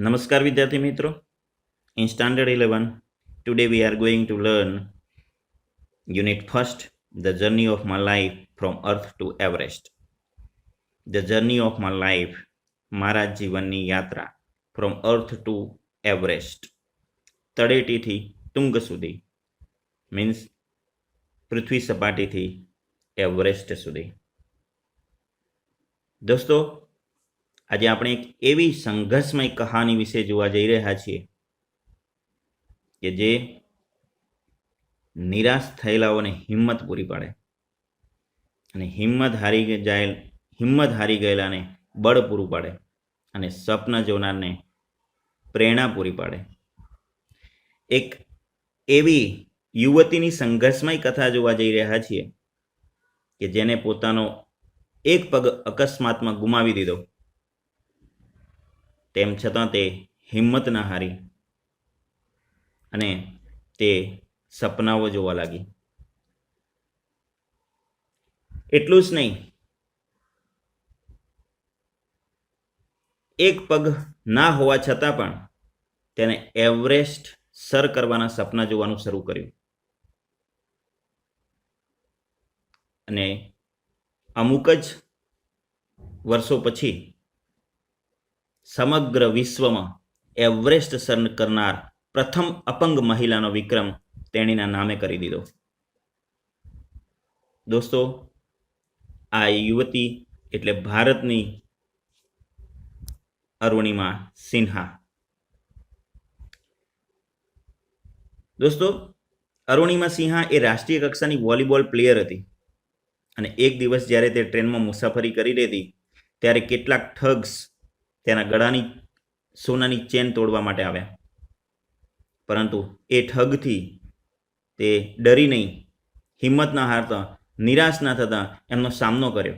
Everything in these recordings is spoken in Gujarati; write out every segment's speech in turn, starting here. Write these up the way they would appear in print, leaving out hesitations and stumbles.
Namaskar Vidyarthi Mitro. In Standard 11, today we are going to learn Unit 1st, The Journey of My Life from Earth to Everest. The Journey of My Life, મારા જીવનની યાત્રા from Earth to Everest. તળેટીથી તુંગ સુધી મીન્સ પૃથ્વી સપાટીથી એવરેસ્ટ સુધી. દોસ્તો, આજે આપણે એક એવી સંઘર્ષમય કહાની વિશે જોવા જઈ રહ્યા છીએ કે જે નિરાશ થયેલાઓને હિંમત પૂરી પાડે અને હિંમત હારી ગયેલાને બળ પૂરું પાડે અને સપના જોનારને પ્રેરણા પૂરી પાડે. એક એવી યુવતીની સંઘર્ષમય કથા જોવા જઈ રહ્યા છીએ કે જેને પોતાનો એક પગ અકસ્માતમાં ગુમાવી દીધો, તેમ છતાં તે હિંમત ના હારી અને તે સપનાઓ જોવા લાગી. એટલું જ નહીં, એક પગ ના હોવા છતાં પણ તેને એવરેસ્ટ સર કરવાના સપના જોવાનું શરૂ કર્યું અને અમુક જ વર્ષો પછી સમગ્ર વિશ્વમાં એવરેસ્ટ સર કરનાર પ્રથમ અપંગ મહિલાનો વિક્રમ તેણીના નામે કરી દીધો. દોસ્તો, આ યુવતી એટલે ભારતની અરુણિમા સિન્હા. દોસ્તો, અરુણિમા સિન્હા એ રાષ્ટ્રીય કક્ષાની વોલીબોલ પ્લેયર હતી અને એક દિવસ જ્યારે તે ટ્રેનમાં મુસાફરી કરી રહી હતી ત્યારે કેટલાક ઠગ્સ તેના ગળાની સોનાની ચેન તોડવા માટે આવ્યા, પરંતુ એ ઠગથી તે ડરી નહીં, હિંમત ના હારતા, નિરાશ ના થતા એમનો સામનો કર્યો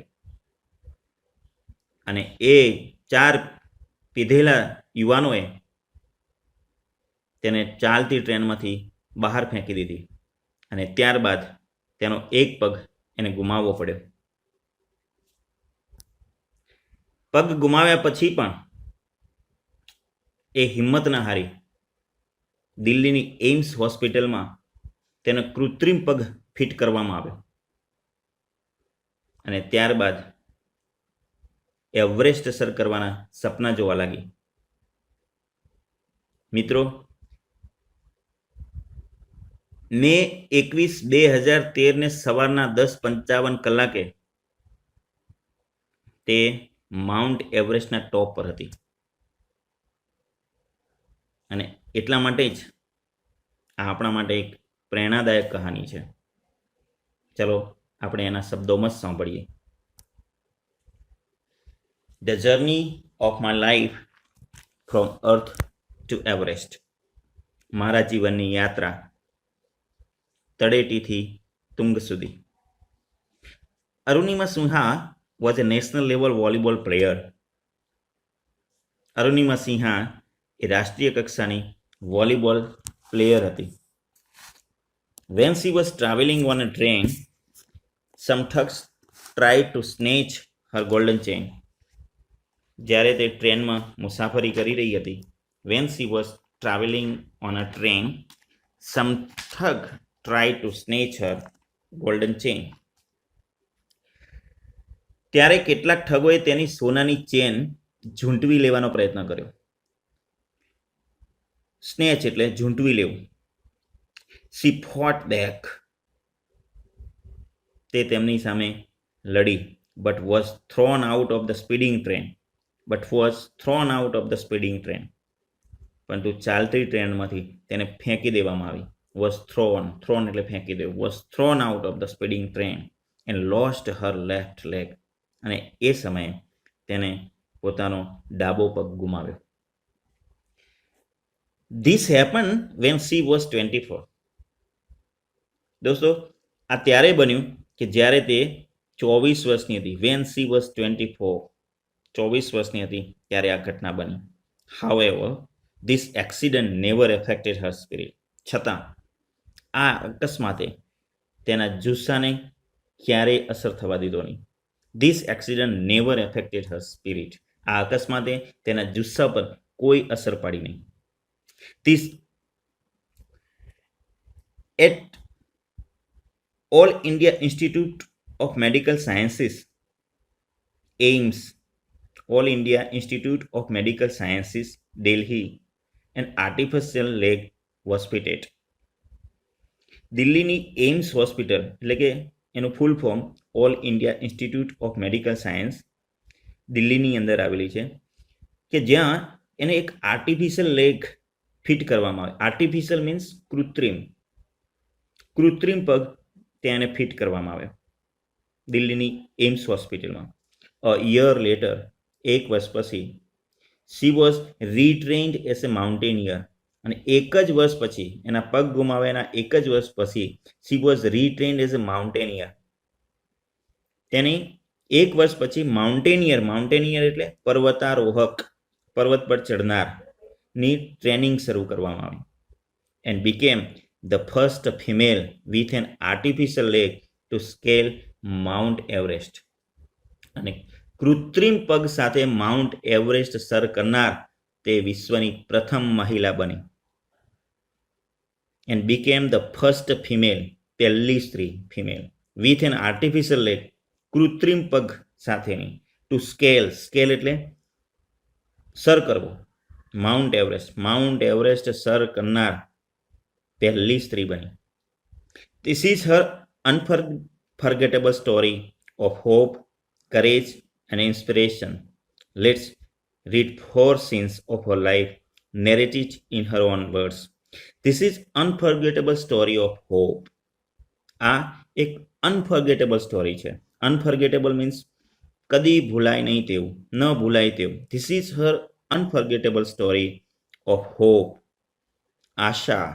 અને એ 4 પીધેલા યુવાનોએ તેને ચાલતી ટ્રેનમાંથી બહાર ફેંકી દીધી અને ત્યારબાદ તેનો એક પગ એને ગુમાવવો પડ્યો. પગ ગુમાવ્યા પછી પણ એ હિંમત ના હારી દિલ્હીની એમ્સ હોસ્પિટલમાં તેનો કૃત્રિમ પગ ફિટ કરવામાં આવ્યો અને ત્યારબાદ એવરેસ્ટ સર કરવાના સપના જોવા લાગી. મિત્રો, મે 21, 2013 સવારના 10:55 કલાકે તે માઉન્ટ એવરેસ્ટના ટોપ પર હતી અને એટલા માટે જ આ આપણા માટે એક પ્રેરણાદાયક કહાની છે. ચલો આપણે એના શબ્દોમાં જ સાંભળીએ. The journey of my life from Earth to Everest. મારા જીવનની યાત્રા તળેટીથી તુંગ સુધી. Arunima Sinha was a national level volleyball player. Arunima Sinha એ રાષ્ટ્રીય કક્ષાની વોલીબોલ પ્લેયર હતી. When she was traveling on a train, some thugs tried to snatch her golden chain. જ્યારે તે ટ્રેનમાં મુસાફરી કરી રહી હતી, when she was traveling on a train, some thug tried to snatch her golden chain. ત્યારે કેટલાક ઠગોએ તેની સોનાની ચેન ઝૂંટવી લેવાનો પ્રયત્ન કર્યો. સ્નેચ એટલે ઝૂંટવી લેવું. She fought back. તે તેમની સામે લડી, but was thrown out of the speeding train. પરંતુ ચાલતી ટ્રેનમાંથી તેને ફેંકી દેવામાં આવી. was thrown એટલે ફેંકી દેવું. was thrown out of the speeding train and lost her left leg. અને એ સમયે તેને પોતાનો ડાબો પગ ગુમાવ્યો. This happened when she was 24. દોસ્તો, આ ત્યારે બન્યું કે જ્યારે તે 24 વર્ષની હતી. when she was 24, 24 વર્ષની હતી ત્યારે આ ઘટના બની. However, this accident never affected her spirit. છતાં આ અકસ્માતે તેના જુસ્સાને ક્યારેય અસર થવા દીધો નહીં. This accident never affected her spirit. આ અકસ્માતે તેના જુસ્સા પર કોઈ અસર પાડી નહીં. This at All India Institute of Medical Sciences, AIIMS, All India Institute of Medical Sciences, Delhi, an artificial leg was fitted. દિલ્હીની એઇમ્સ હોસ્પિટલ એટલે કે એનું full form all India institute of medical science દિલ્હીની અંદર આવેલી છે કે જ્યાં એને એક આર્ટિફિશિયલ લેગ ફિટ કરવામાં આવે. આર્ટિફિશિયલ મીન્સ કૃત્રિમ પગ ત્યાં એને ફિટ કરવામાં આવ્યો દિલ્હીની એઇમ્સ હોસ્પિટલમાં. અ યર લેટર, એક વર્ષ પછી, she was retrained as a mountaineer, અને એક જ વર્ષ પછી, એના પગ ગુમાવ્યાના એક જ વર્ષ પછી she was retrained as a mountaineer, તેની એક વર્ષ પછી માઉન્ટેનિયર એટલે પર્વતારોહક, પર્વત પર ચડનારની ટ્રેનિંગ શરૂ કરવામાં આવી. And became the first female with an artificial leg to scale Mount Everest, અને કૃત્રિમ પગ સાથે માઉન્ટ એવરેસ્ટ સર કરનાર તે વિશ્વની પ્રથમ મહિલા બની. And became the first female, પહેલી સ્ત્રી female, with an artificial leg, કૃત્રિમ પગ સાથેની, ટુ સ્કેલ એટલે સર કરવો, માઉન્ટ એવરેસ્ટ સર કરનાર પહેલી સ્ત્રી બની. This is her unforgettable story of hope, courage and inspiration. Let's read 4 scenes of her life narrated in her own words. This is unforgettable story of hope. આ એક અનફર્ગેટેબલ સ્ટોરી છે. અનફર્ગેટેબલ મીન્સ કદી ભૂલાય નહીં તેવું, ન ભૂલાય તેવું. This is her unforgettable story of hope, Asha.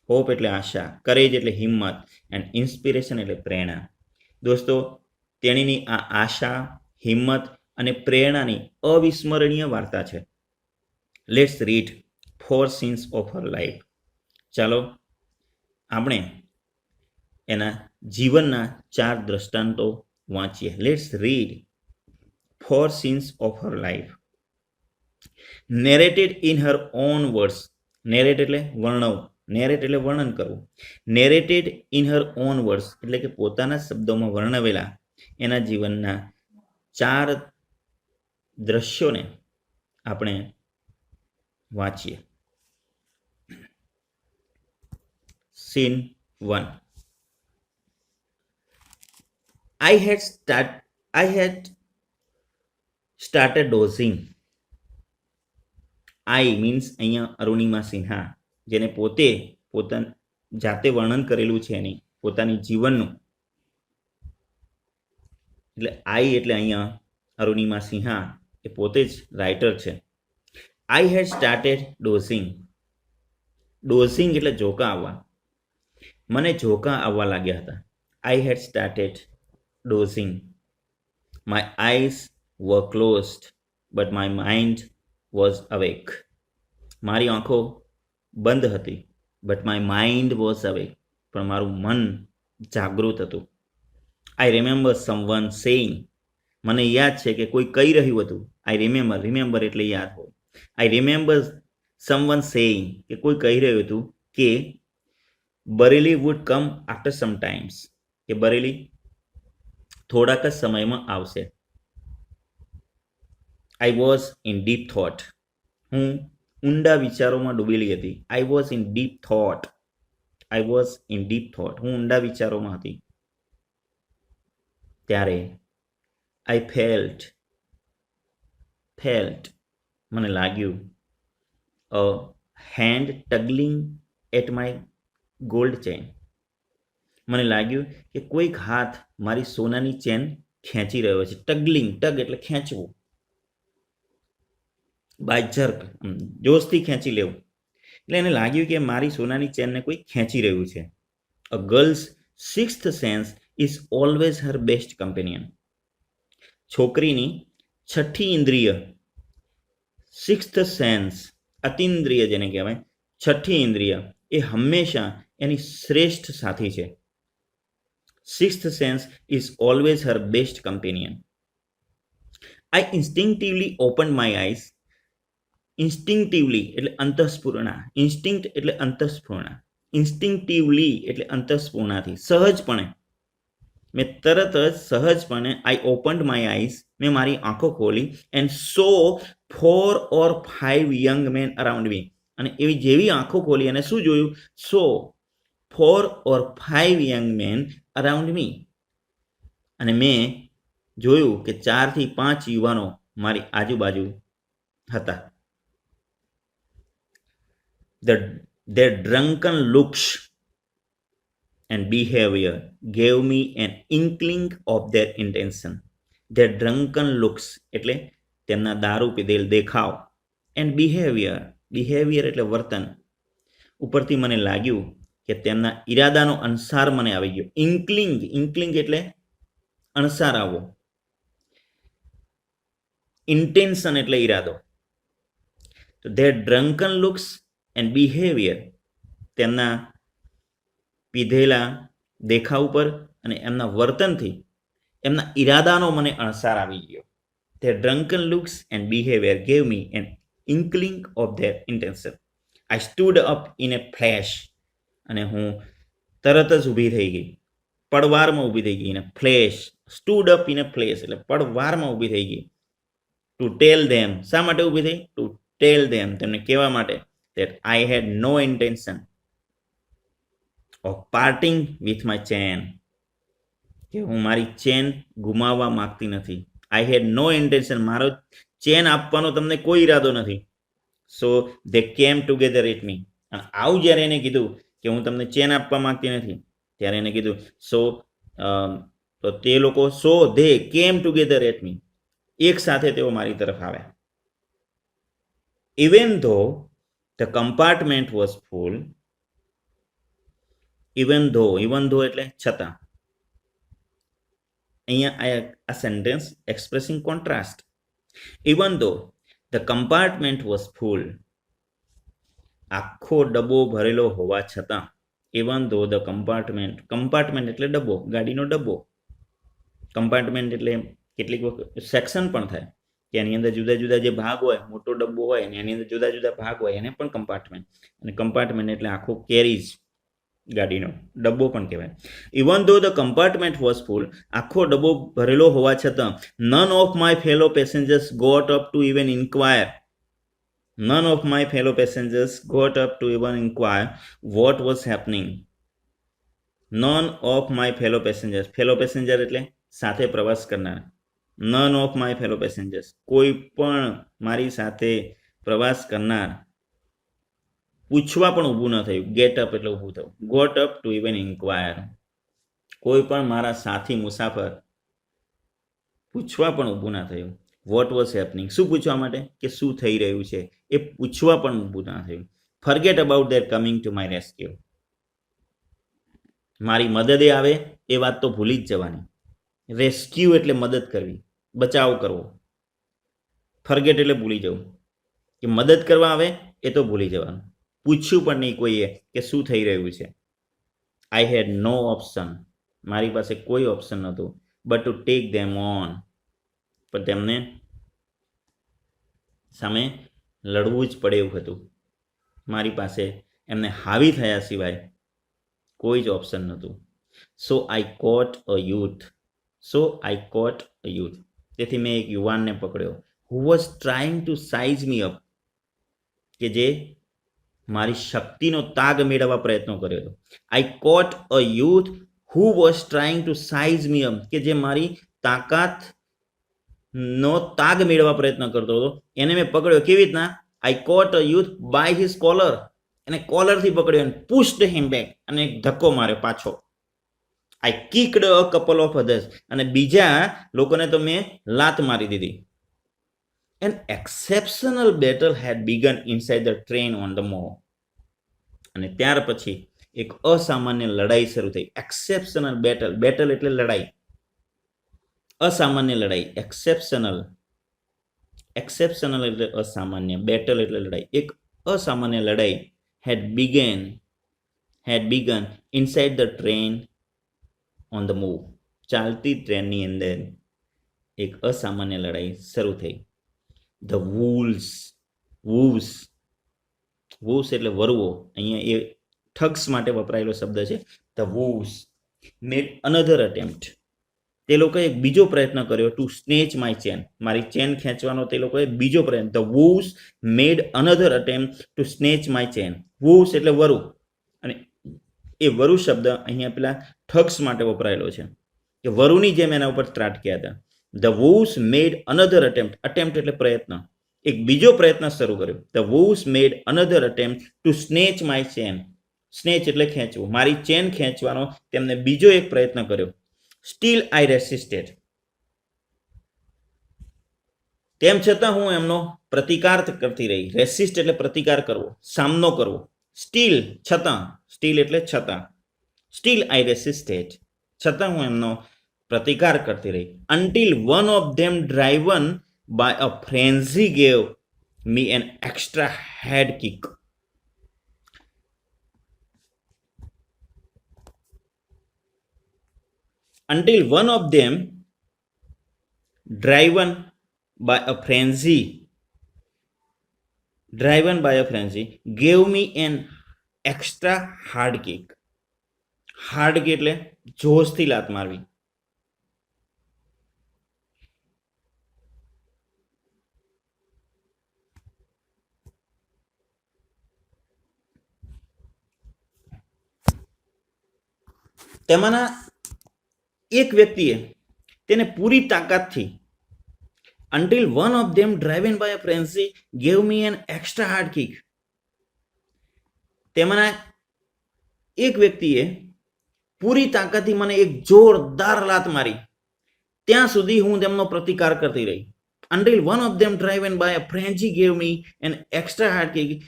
Hope એટલે આશા, કરેજ એટલે હિંમત, એન્ડ ઇન્સ્પિરેશન એટલે પ્રેરણા. દોસ્તો, તેણીની આ આશા, હિંમત અને પ્રેરણાની અવિસ્મરણીય વાર્તા છે. Let's read 4 scenes of her life. ચાલો આપણે એના જીવનના 4 દ્રષ્ટાંતો વાંચીએ. Let's read 4 scenes of her life. Narrated in her own words. Narrate એટલે વર્ણવ, નેરેટ એટલે વર્ણન કરવું. Narrated in her own words એટલે કે પોતાના શબ્દોમાં વર્ણવેલા એના જીવનના 4 દ્રશ્યોને આપણે વાંચીએ. Scene 1. I had started dozing. I means અહીંયા અરુણિમા સિન્હા, જેને જાતે વર્ણન કરેલું છે એની પોતાની જીવનનું, એટલે આઈ એટલે અહીંયા અરુણિમા સિન્હા એ પોતે જ રાઇટર છે. I had started dozing. Dozing એટલે ઝોકા આવવા. મને ઝોકા આવવા લાગ્યા હતા. I had started dozing. My eyes were closed but my mind was awake. મારી આંખો બંધ હતી, but my mind was awake, પણ મારું મન જાગૃત હતું. I remember someone saying. મને યાદ છે કે કોઈ કહી રહ્યું હતું. આઈ રિમેમ્બર એટલે યાદ હોય. આઈ રિમેમ્બર સમવન સેઇંગ કે કોઈ કહી રહ્યું હતું કે Bareilly would come after some times, કે બરેલી થોડાક જ સમયમાં આવશે. I was in deep thought. હું ઊંડા વિચારોમાં ડૂબેલી હતી. I was in deep thought. હું ઊંડા વિચારોમાં હતી. ત્યારે આઈ ફેલ્ટ મને લાગ્યું a hand tugging at my gold chain. મને લાગ્યું કે કોઈક હાથ મારી સોનાની ચેન ખેંચી રહ્યો છે. ટગ એટલે ખેંચવું, બાય જર્ક, જોશથી ખેંચી લેવું. એટલે એને લાગ્યું કે મારી સોનાની ચેનને કોઈ ખેંચી રહ્યું છે. A girl's sixth sense is always her best companion. છોકરીની છઠ્ઠી ઇન્દ્રિય, સિક્સ્થ સેન્સ, અતિન્દ્રિય જેને કહેવાય, છઠ્ઠી ઇન્દ્રિય એ હંમેશા એની શ્રેષ્ઠ સાથી છે. Sixth sense is always her best companion. I ઇન્સ્ટિંક્ટિવલી opened my eyes. ઇન્સ્ટિંક્ટિવલી એટલે અંતઃસ્ફુરણા, ઇન્સ્ટિંક્ટ એટલે અંતઃસ્ફુરણા, ઇન્સ્ટિંક્ટિવલી એટલે અંતઃસ્ફુરણાથી, સહજપણે, મેં તરત જ સહજપણે આઈ ઓપન્ડ માય આઈઝ, મેં મારી આંખો ખોલી, and so 4 or 5 young men around me, અને એવી જેવી આંખો ખોલી અને શું જોયું? So 4 or 5 young men around me, અને મેં જોયું કે 4 થી 5 યુવાનો મારી આજુબાજુ હતા. Their drunken looks and behavior gave me an inkling of their intention. Their drunken looks એટલે તેમના દારૂ પીધેલ દેખાવ, and behavior એટલે વર્તન, ઉપરથી મને લાગ્યું કે તેમના ઈરાદાનો અણસાર મને આવી ગયો. ઇન્કલિંગ એટલે અણસાર આવવો, ઇન્ટેન્શન એટલે ઈરાદો. તો their drunken looks and behavior, તેમના પીધેલા દેખાવ પર અને એમના વર્તનથી એમના ઈરાદાનો મને અણસાર આવી ગયો. Their drunken looks and behavior gave me an inkling of their intention. I stood up in a flash, અને હું તરત જ ઊભી થઈ ગઈ, પડવારમાં ઊભી થઈ ગઈ. ને flash, stood up in a flash એટલે પડવારમાં ઊભી થઈ ગઈ. ટુ ટેલ ધેમ, શા માટે ઊભી થઈ? ટુ ટેલ ધેમ, તેમને કહેવા માટે, that I had no intention of parting with my chain, કે હું મારી ચેન ગુમાવવા માંગતી નથી. આઈ હેડ નો ઇન્ટેન્શન, મારો ચેન આપવાનો તમને કોઈ ઈરાદો નથી. સો દે કેમ ટુગેધર એટ મી, અને આવું જ્યારે એને કીધું કે હું તમને ચેન આપવા માંગતી નથી, ત્યારે એને કીધું તો તે લોકો દે કેમ ટુગેધર એટ મી, એક સાથે તેઓ મારી તરફ આવ્યા. Even though the compartment was full, even though એટલે છતાં. અહીંયા આ sentence expressing contrast. Even though the compartment was full, આખો ડબ્બો ભરેલો હોવા છતાં. Even though the compartment એટલે ડબ્બો, ગાડીનો ડબ્બો. કમ્પાર્ટમેન્ટ એટલે કેટલીક વખત સેક્શન પણ થાય, કે એની અંદર જુદા જુદા જે ભાગ હોય, મોટો ડબ્બો હોય અને એની અંદર જુદા જુદા ભાગ હોય, એને પણ કમ્પાર્ટમેન્ટ. અને કમ્પાર્ટમેન્ટ એટલે આખો કેરીજ, ગાડીનો ડબ્બો પણ કહેવાય. ઇવન ધો ધ કમ્પાર્ટમેન્ટ વોઝ ફૂલ, આખો ડબ્બો ભરેલો હોવા છતાં, none of my fellow passengers got up to even enquire, none of my fellow passengers got up to even inquire what was happening. None of my fellow passenger એટલે સાથે પ્રવાસ કરનાર. None of my fellow passengers, કોઈ પણ મારી સાથે પ્રવાસ કરનાર પૂછવા પણ ઊભું ન થયું. ગેટ અપ એટલે ઊભું થયું. Got up to even enquire, કોઈ પણ મારા સાથી મુસાફર પૂછવા પણ ઊભું ના થયું. વોટ વોઝ હેપનિંગ, શું પૂછવા માટે? કે શું થઈ રહ્યું છે, એ પૂછવા પણ ઊભું ના થયું. Forget about their coming to my rescue, મારી મદદે આવે એ વાત તો ભૂલી જ જવાની. રેસ્ક્યુ એટલે મદદ કરવી, બચાવ કરવો. ફર્ગેટ એટલે ભૂલી જવું, કે મદદ કરવા આવે એ તો ભૂલી જવાનું. પૂછ્યું પણ નહીં કોઈએ કે શું થઈ રહ્યું છે. આઈ હેડ નો ઓપ્શન, મારી પાસે કોઈ ઓપ્શન નહોતું, but to take them on, પણ તેમને સામે લડવું જ પડે એવું હતું. મારી પાસે એમને હાવી થયા સિવાય કોઈ જ ઓપ્શન નહોતું. સો આઈ કોટ અ યુથ, તેથી મેં એક યુવાનને પકડ્યો. Who was trying to size me up, કે જે મારી શક્તિનો તાગ મેળવવા પ્રયત્નો કર્યો હતો. I caught a youth who was trying to size me up, કે જે મારી તાકાત નો તાગ મેળવવા પ્રયત્ન કરતો હતો, એને મેં પકડ્યો. કેવી રીતના? I caught a youth by his collar, એને કોલરથી પકડ્યો, અને પુશ્ડ હિમ બેક, અને એક ધક્કો માર્યો પાછો. I kicked a couple of others, અને બીજા લોકોને તો મેં લાત મારી દીધી. An exceptional battle had begun inside the train on the move, અને ત્યાર પછી એક અસામાન્ય લડાઈ શરૂ થઈ. એક્સેપ્શનલ બેટલ એટલે લડાઈ, અસામાન્ય લડાઈ. એક્સેપ્શનલ એટલે અસામાન્ય, બેટલ એટલે લડાઈ. એક અસામાન્ય લડાઈ had begun inside the train on the move, ચાલતી ટ્રેનની અંદર એક અસામાન્ય લડાઈ શરૂ થઈ. The wolves વૂવ્સ, વૂવ્સ એટલે વરવો, અહીંયા એ ઠગ્સ માટે વપરાયેલો શબ્દ છે. The wolves made another attempt, તે લોકોએ એક બીજો પ્રયત્ન કર્યો ટુ સ્નેચ માય ચેન, મારી ચેન ખેંચવાનો તે લોકોએ બીજો પ્રયત્ન. The wolves made another attempt to snatch my chain. Wolves એટલે વરુ, અને એ વરુ શબ્દ અહીંયા પેલા ઠગ્સ માટે વપરાયેલો છે કે વરુની જેમ એના ઉપર ત્રાટક્યા હતા. The wolves made another attempt, attempt એટલે પ્રયત્ન, એક બીજો પ્રયત્ન શરૂ કર્યો. The wolves made another attempt to snatch my chain, snatch એટલે ખેંચવું, મારી ચેન ખેંચવાનો તેમને બીજો એક પ્રયત્ન કર્યો. સ્ટીલ આઈ રેસિસ્ટેડ, તેમ છતાં હું એમનો પ્રતિકાર કરતી રહી. રેસિસ્ટ એટલે પ્રતિકાર કરવો, સામનો કરવો. સ્ટીલ છતાં, સ્ટીલ એટલે છતાં, સ્ટીલ આઈ રેસિસ્ટેડ, છતાં હું એમનો પ્રતિકાર કરતી રહી. Until one of them driven by a frenzy gave me an extra head kick. Until one of them, driven by a frenzy, gave me an extra hard kick. Hard kick એટલે જોશથી લાત મારવી. તેમાંના એક વ્યક્તિએ તેને પૂરી તાકાતથી, until one of them driven by a frenzy gave me an extra hard kick, તેમાંના એક વ્યક્તિએ પૂરી તાકાતથી મને એક જોરદાર લાત મારી, ત્યાં સુધી હું તેમનો પ્રતિકાર કરતી રહી. until one of them driven by a frenzy gave me an extra hard kick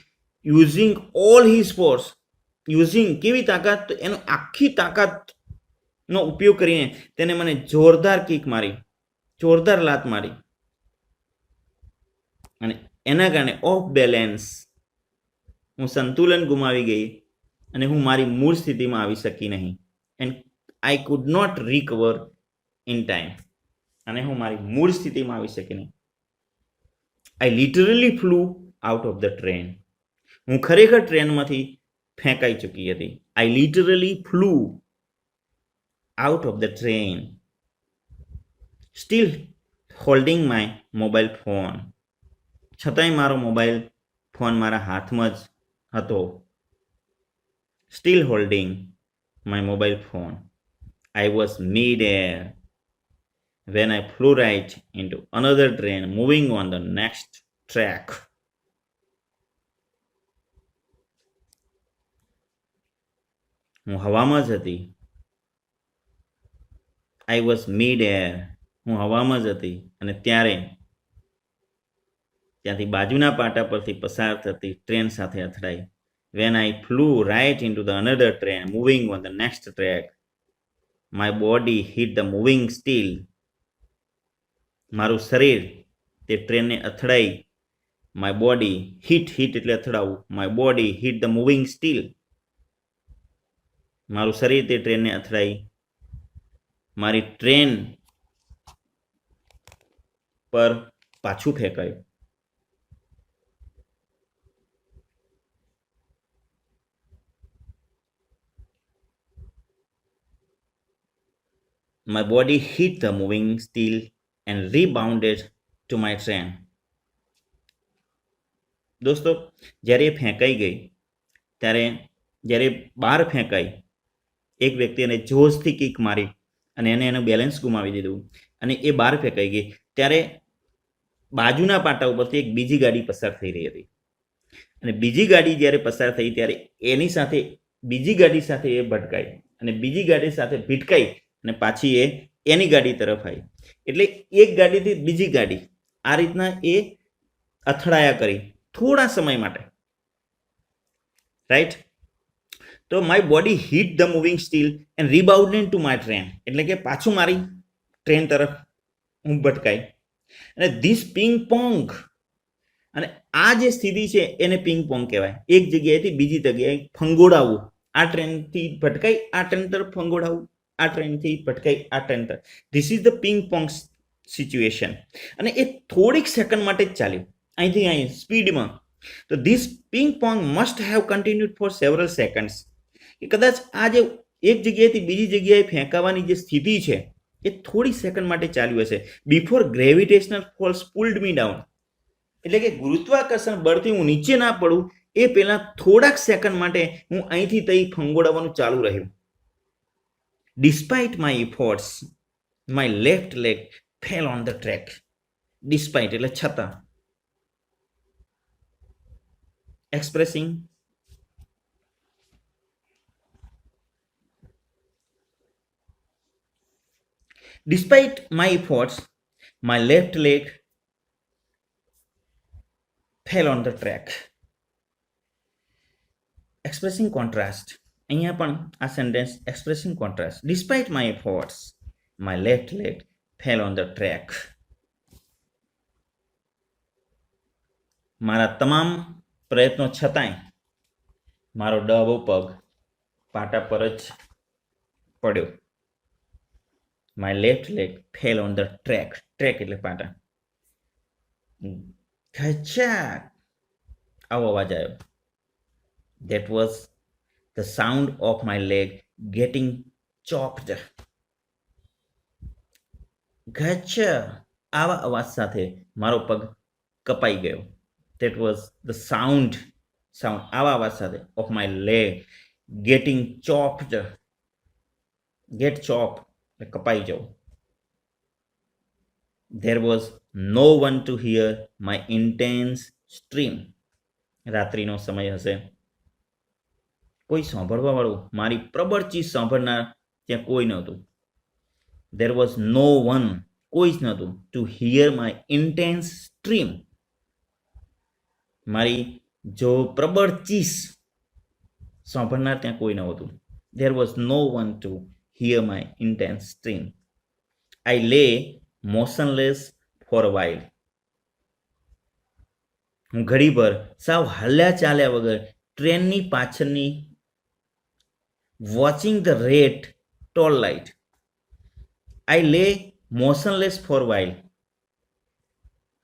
using all his force. Using કેવી તાકાત, એનો આખી તાકાતનો ઉપયોગ કરીને તેને મને જોરદાર કિક મારી, જોરદાર લાત મારી, અને એના કારણે ઓફ બેલેન્સ, હું સંતુલન ગુમાવી ગઈ અને હું મારી મૂળ સ્થિતિમાં આવી શકી નહીં. And I could not recover in time, અને હું મારી મૂળ સ્થિતિમાં આવી શકી નહીં. I literally flew out of the train, હું ખરેખર ટ્રેનમાંથી ફેંકાઈ ચૂકી હતી. I literally flew out of the train, still holding my mobile phone, છતાંય મારો મોબાઈલ ફોન મારા હાથમાં જ હતો. Still holding my mobile phone. I was mid air when I flew right into another train moving on the next track. હું હવામાં જ હતી. આઈ વોઝ મિડ એર, હું હવામાં જ હતી, અને ત્યારે ત્યાંથી બાજુના પાટા પરથી પસાર થતી ટ્રેન સાથે અથડાઈ. When I flew right into the another train moving on the next track, my body hit the moving steel. મારું શરીર તે ટ્રેનને અથડાઈ. માય બોડી હિટ, હિટ એટલે અથડાવું. My body hit the moving steel, મારું શરીર તે ટ્રેનને અથડાઈ. મારી ટ્રેન પર પાછું ફેંકાયું. My body hit the moving steel and rebounded to my train. દોસ્તો, જ્યારે એ ફેંકાઈ ગઈ, જ્યારે બહાર ફેંકાઈ, એક વ્યક્તિને જોશથી કિક મારી અને એને એનું બેલેન્સ ગુમાવી દીધું અને એ બહાર ફેંકાઈ ગઈ, ત્યારે બાજુના પાટા ઉપરથી એક બીજી ગાડી પસાર થઈ રહી હતી. અને બીજી ગાડી જ્યારે પસાર થઈ ત્યારે એની સાથે બીજી ગાડી સાથે એ ભટકાઈ, અને બીજી ગાડી સાથે ભીટકાઈ અને પાછી એ એની ગાડી તરફ આવી. એટલે એક ગાડીથી બીજી ગાડી આ રીતના એ અથડાયા કરી થોડા સમય માટે, રાઈટ. તો my body hit the moving steel and rebounded to my train, એટલે કે પાછું મારી ટ્રેન તરફ હું ભટકાઈ. અને ધીસ પિંગ પોંગ, અને આ જે સ્થિતિ છે એને પિંગ પોંગ કહેવાય. એક જગ્યાએથી બીજી જગ્યાએ ફંગોળાવવું, આ ટ્રેનથી ભટકાઈ આ ટ્રેન તરફ ફંગોળાવવું, આ ટ્રેનથી ભટકાઈ આ ટ્રેન તરફ. This is the ping pong situation. અને એ થોડીક સેકન્ડ માટે જ ચાલ્યું, અહીંથી અહીં સ્પીડમાં તો this ping pong must have continued for several seconds. કે કદાચ આ જે એક જગ્યાએથી બીજી જગ્યાએ ફેંકાવાની જે સ્થિતિ છે એ થોડી સેકન્ડ માટે ચાલ્યું હશે બિફોર ગ્રેવિટેશનલ ફોર્સ પુલ્ડ મી ડાઉન. એટલે કે ગુરુત્વાકર્ષણ બળથી હું નીચે ના પડું એ પહેલા થોડાક સેકન્ડ માટે હું અહીંથી તઈ ફંગોળાવાનું ચાલુ રહ્યું. Despite my efforts my left leg fell on the track. Despite એટલે છતાં. Expressing despite my efforts my left leg fell on the track. expressing contrast. અહીંયા પણ આ sentence expressing contrast. despite my efforts my left leg fell on the track. મારા તમામ પ્રયત્નો છતાંય મારો ડાબો પગ પાટા પર જ પડ્યો. My left leg fell on the track. Track એટલે પાટા. ખચાક આવો અવાજ આવ્યો. That was the sound of my leg getting chopped. ગચ્છા આવા અવાજ સાથે મારો પગ કપાઈ ગયો. That was the sound આવા અવાજ સાથે of my leg getting chopped. Get chopped કપાઈ જાઉં. There was no one to hear my intense scream. રાત્રિનો સમય હશે. કોઈ સાંભળવા વાળું મારી પ્રબળ ચીજ સાંભળનાર ત્યાં કોઈ નહોતું. There was no one કોઈ જ નહોતું to hear my intense scream. મારી જો પ્રબળ ચીસ સાંભળનાર ત્યાં કોઈ નહોતું. There was no one to hear my intense scream. I lay motionless for a while. હું ઘડીભર સાવ હલ્યા ચાલ્યા વગર ટ્રેનની પાછળની watching the red tail light. I lay motionless for while.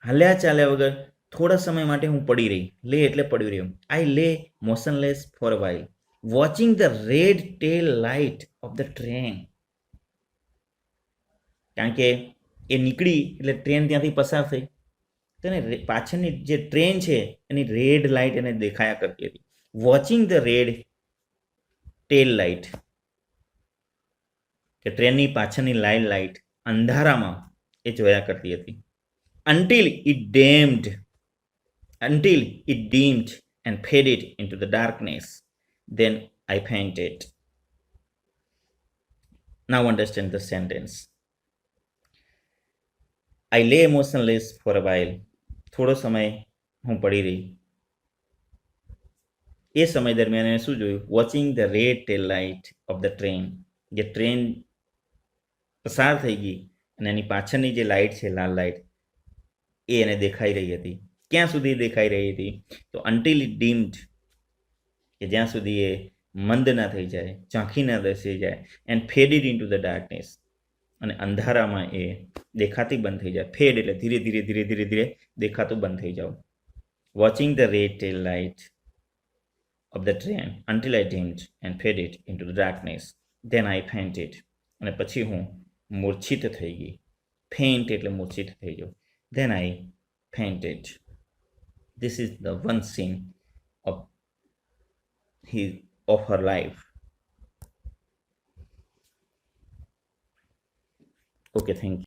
હલ્યા ચાલ્યા વગર થોડા સમય માટે હું પડી રહી. લે એટલે પડી રહ્યું. I lay motionless for while watching the red tail light of the train. કારણ કે એ નીકળી એટલે ટ્રેન ત્યાંથી પસાર થઈ તેને પાછળની જે ટ્રેન છે એની રેડ લાઇટ એને દેખાયા કરતી હતી. Watching the red tail light કે ટ્રેનની પાછળની લાઇટ અંધારામાં એ જોયા કરતી હતી. until it dimmed and faded into the darkness, then I fainted. Now understand the sentence. I lay motionless for a while. થોડો સમય હું પડી રહી. એ સમય દરમિયાન એને શું જોયું? Watching the red tail light of the train. જે ટ્રેન પસાર થઈ ગઈ અને એની પાછળની જે લાઇટ છે લાલ લાઇટ એ એને દેખાઈ રહી હતી. ક્યાં સુધી દેખાઈ રહી હતી? તો until it dimmed કે જ્યાં સુધી એ મંદ ના થઈ જાય, ઝાંખી ના દસી જાય, and faded into the darkness અને અંધારામાં એ દેખાતી બંધ થઈ જાય. ફેડ એટલે ધીરે ધીરે ધીરે ધીરે ધીરે દેખાતું બંધ થઈ જાવ. Watching the red tail light of the train until I dimmed and faded into the darkness, then I fainted. અને પછી હું મૂર્છિત થઈ ગઈ. ફેન્ટ એટલે મૂર્છિત થઈ જાઉં. then I fainted. This is the one scene of her life. Okay, thank you.